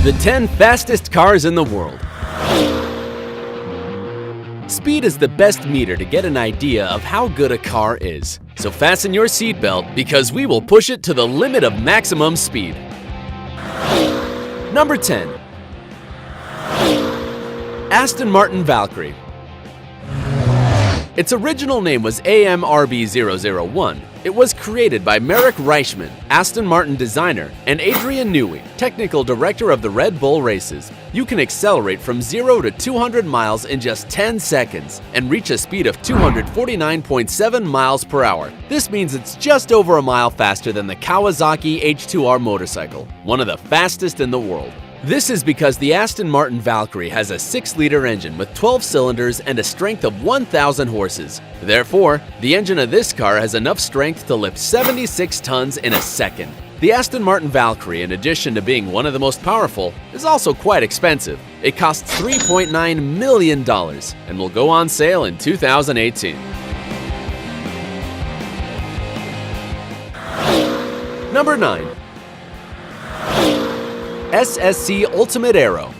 The 10 fastest cars in the world. Speed is the best meter to get an idea of how good a car is. So fasten your seatbelt because we will push it to the limit of maximum speed. Number 10. Aston Martin Valkyrie. Its original name was AMRB001. It was created by Marek Reichman, Aston Martin designer, and Adrian Newey, technical director of the Red Bull races. You can accelerate from 0 to 200 miles in just 10 seconds and reach a speed of 249.7 miles per hour. This means it's just over a mile faster than the Kawasaki H2R motorcycle, one of the fastest in the world. This is because the Aston Martin Valkyrie has a 6-liter engine with 12 cylinders and a strength of 1,000 horses. Therefore, the engine of this car has enough strength to lift 76 tons in a second. The Aston Martin Valkyrie, in addition to being one of the most powerful, is also quite expensive. It costs $3.9 million and will go on sale in 2018. Number 9. SSC Ultimate Aero.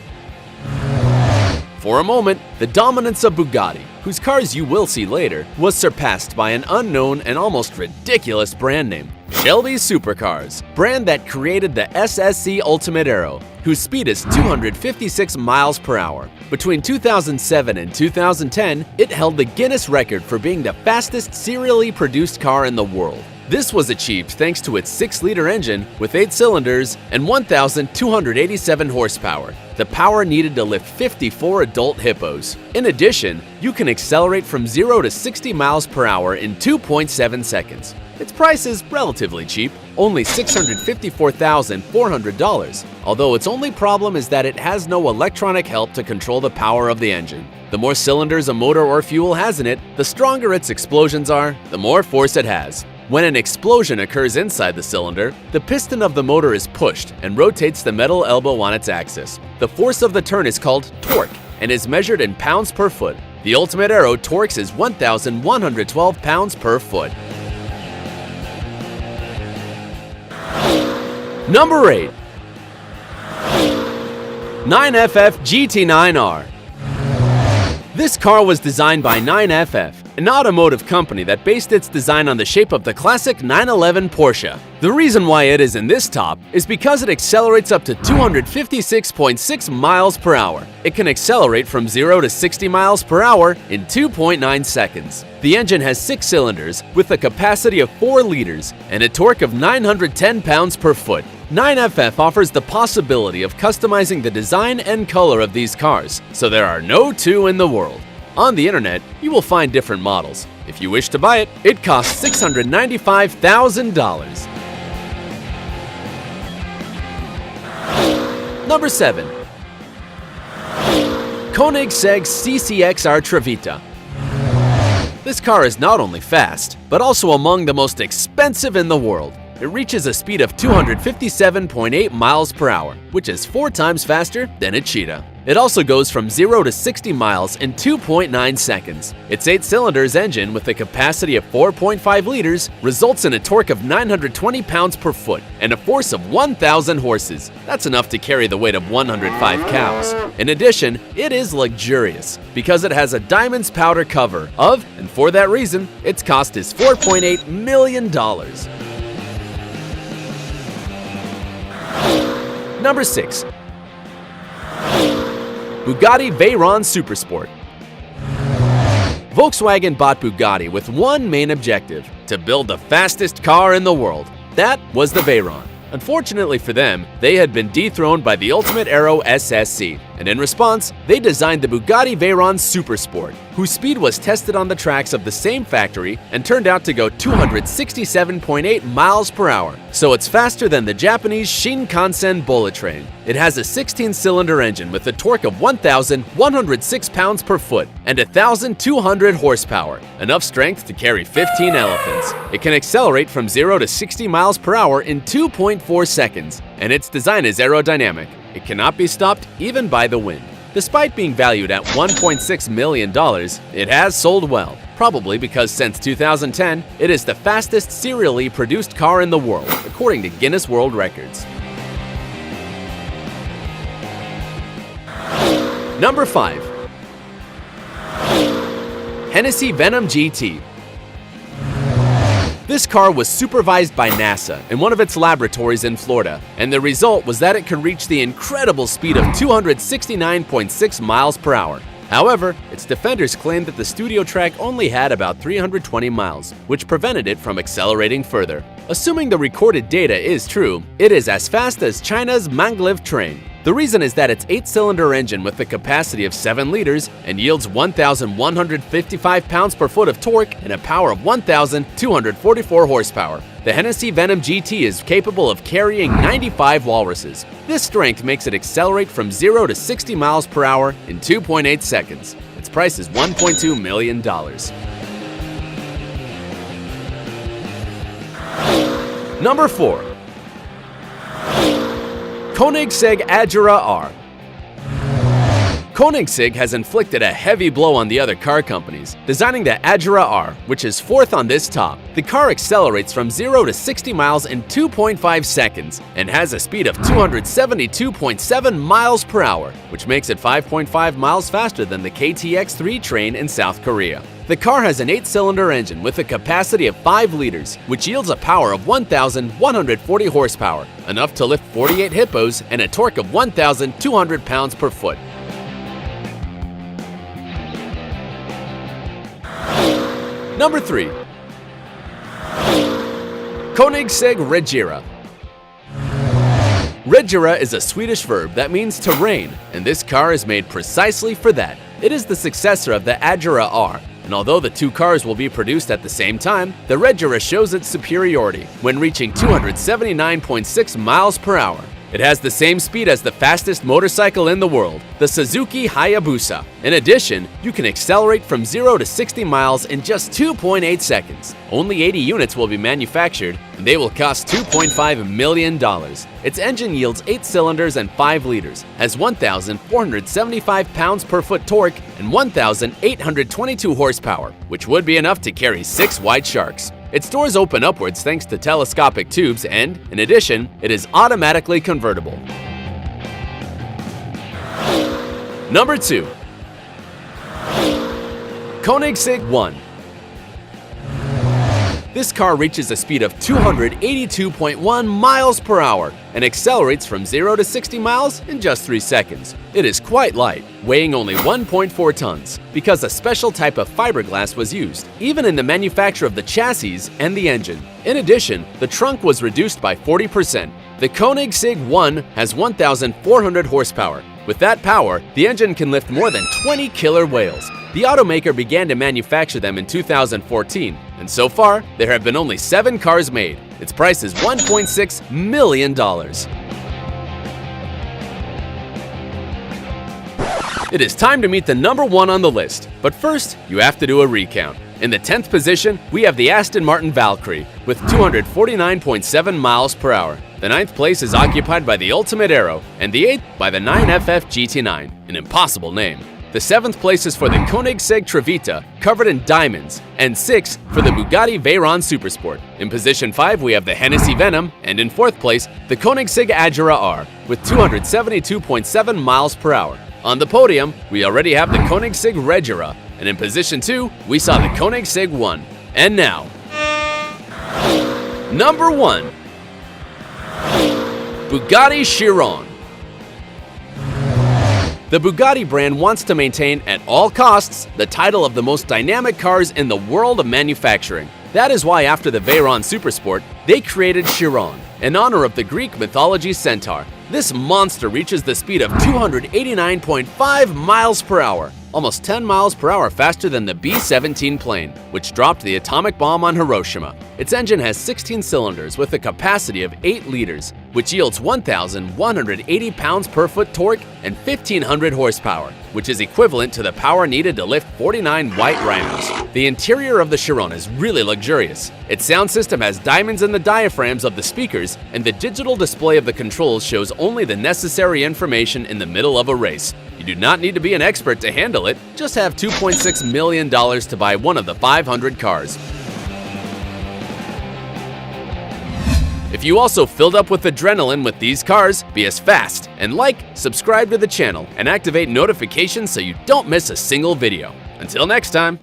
For a moment, the dominance of Bugatti, whose cars you will see later, was surpassed by an unknown and almost ridiculous brand name, Shelby Supercars, brand that created the SSC Ultimate Aero, whose speed is 256 miles per hour. Between 2007 and 2010, it held the Guinness record for being the fastest serially produced car in the world. This was achieved thanks to its 6-liter engine with 8 cylinders and 1,287 horsepower, the power needed to lift 54 adult hippos. In addition, you can accelerate from 0 to 60 miles per hour in 2.7 seconds. Its price is relatively cheap, only $654,400, although its only problem is that it has no electronic help to control the power of the engine. The more cylinders a motor or fuel has in it, the stronger its explosions are, the more force it has. When an explosion occurs inside the cylinder, the piston of the motor is pushed and rotates the metal elbow on its axis. The force of the turn is called torque and is measured in pounds per foot. The Ultimate Aero torques is 1,112 pounds per foot. Number 8. 9FF GT9R. This car was designed by 9FF, an automotive company that based its design on the shape of the classic 911 Porsche. The reason why it is in this top is because it accelerates up to 256.6 miles per hour. It can accelerate from 0 to 60 miles per hour in 2.9 seconds. The engine has 6 cylinders with a capacity of 4 liters and a torque of 910 pounds per foot. 9FF offers the possibility of customizing the design and color of these cars, so there are no two in the world. On the internet, you will find different models. If you wish to buy it, it costs $695,000. Number 7. Koenigsegg CCXR Trevita. This car is not only fast, but also among the most expensive in the world. It reaches a speed of 257.8 miles per hour, which is 4 times faster than a Cheetah. It also goes from 0 to 60 miles in 2.9 seconds. Its 8 cylinders engine with a capacity of 4.5 liters results in a torque of 920 pounds per foot and a force of 1,000 horses. That's enough to carry the weight of 105 cows. In addition, it is luxurious because it has a diamonds powder cover of, and for that reason, its cost is $4.8 million. Number 6. Bugatti Veyron Supersport. Volkswagen bought Bugatti with one main objective: to build the fastest car in the world. That was the Veyron. Unfortunately for them, they had been dethroned by the Ultimate Aero SSC, and in response, they designed the Bugatti Veyron Supersport, whose speed was tested on the tracks of the same factory and turned out to go 267.8 miles per hour, so it's faster than the Japanese Shinkansen bullet train. It has a 16-cylinder engine with a torque of 1,106 pounds per foot and 1,200 horsepower, enough strength to carry 15 elephants. It can accelerate from 0 to 60 miles per hour in 2.4 seconds, and its design is aerodynamic. It cannot be stopped even by the wind. Despite being valued at $1.6 million, it has sold well, probably because since 2010, it is the fastest serially produced car in the world, according to Guinness World Records. Number 5. Hennessy Venom GT. This car was supervised by NASA in one of its laboratories in Florida, and the result was that it could reach the incredible speed of 269.6 miles per hour. However, its defenders claimed that the studio track only had about 320 miles, which prevented it from accelerating further. Assuming the recorded data is true, it is as fast as China's Maglev train. The reason is that its 8-cylinder engine with a capacity of 7 liters and yields 1,155 pounds-per-foot of torque and a power of 1,244 horsepower. The Hennessy Venom GT is capable of carrying 95 walruses. This strength makes it accelerate from 0 to 60 miles per hour in 2.8 seconds. Its price is $1.2 million. Number 4. Koenigsegg Agera R. Koenigsegg has inflicted a heavy blow on the other car companies, designing the Agera R, which is fourth on this top. The car accelerates from 0 to 60 miles in 2.5 seconds and has a speed of 272.7 miles per hour, which makes it 5.5 miles faster than the KTX-3 train in South Korea. The car has an 8-cylinder engine with a capacity of 5 liters, which yields a power of 1,140 horsepower, enough to lift 48 hippos and a torque of 1,200 pounds per foot. Number 3. Koenigsegg Regera. Regera is a Swedish verb that means to rain, and this car is made precisely for that. It is the successor of the Agera R, and although the two cars will be produced at the same time, the Regera shows its superiority when reaching 279.6 miles per hour. It has the same speed as the fastest motorcycle in the world, the Suzuki Hayabusa. In addition, you can accelerate from 0 to 60 miles in just 2.8 seconds. Only 80 units will be manufactured, and they will cost $2.5 million. Its engine yields 8 cylinders and 5 liters, has 1,475 pounds-per-foot torque, and 1,822 horsepower, which would be enough to carry 6 white sharks. Its doors open upwards thanks to telescopic tubes and, in addition, it is automatically convertible. Number 2. Koenigsegg 1. This car reaches a speed of 282.1 miles per hour and accelerates from 0 to 60 miles in just 3 seconds. It is quite light, weighing only 1.4 tons, because a special type of fiberglass was used, even in the manufacture of the chassis and the engine. In addition, the trunk was reduced by 40%. The Koenigsegg 1 has 1,400 horsepower. With that power, the engine can lift more than 20 killer whales. The automaker began to manufacture them in 2014, and so far, there have been only 7 cars made. Its price is $1.6 million. It is time to meet the number 1 on the list, but first, you have to do a recount. In the 10th position, we have the Aston Martin Valkyrie with 249.7 miles per hour. The 9th place is occupied by the Ultimate Aero, and the 8th by the 9FF GT9, an impossible name. The 7th place is for the Koenigsegg Trevita, covered in diamonds, and 6th for the Bugatti Veyron Supersport. In position 5, we have the Hennessy Venom, and in 4th place, the Koenigsegg Agera R with 272.7 miles per hour. On the podium, we already have the Koenigsegg Regera, and in position 2, we saw the Koenigsegg 1. And now, number 1. Bugatti Chiron. The Bugatti brand wants to maintain at all costs the title of the most dynamic cars in the world of manufacturing. That is why after the Veyron Supersport, they created Chiron, in honor of the Greek mythology centaur. This monster reaches the speed of 289.5 miles per hour, almost 10 miles per hour faster than the B-17 plane, which dropped the atomic bomb on Hiroshima. Its engine has 16 cylinders with a capacity of 8 liters, which yields 1,180 pounds-per-foot torque and 1,500 horsepower, which is equivalent to the power needed to lift 49 white rhinos. The interior of the Chiron is really luxurious. Its sound system has diamonds in the diaphragms of the speakers, and the digital display of the controls shows only the necessary information in the middle of a race. You do not need to be an expert to handle it, just have $2.6 million to buy one of the 500 cars. If you also filled up with adrenaline with these cars, be as fast and like, subscribe to the channel, and activate notifications so you don't miss a single video. Until next time.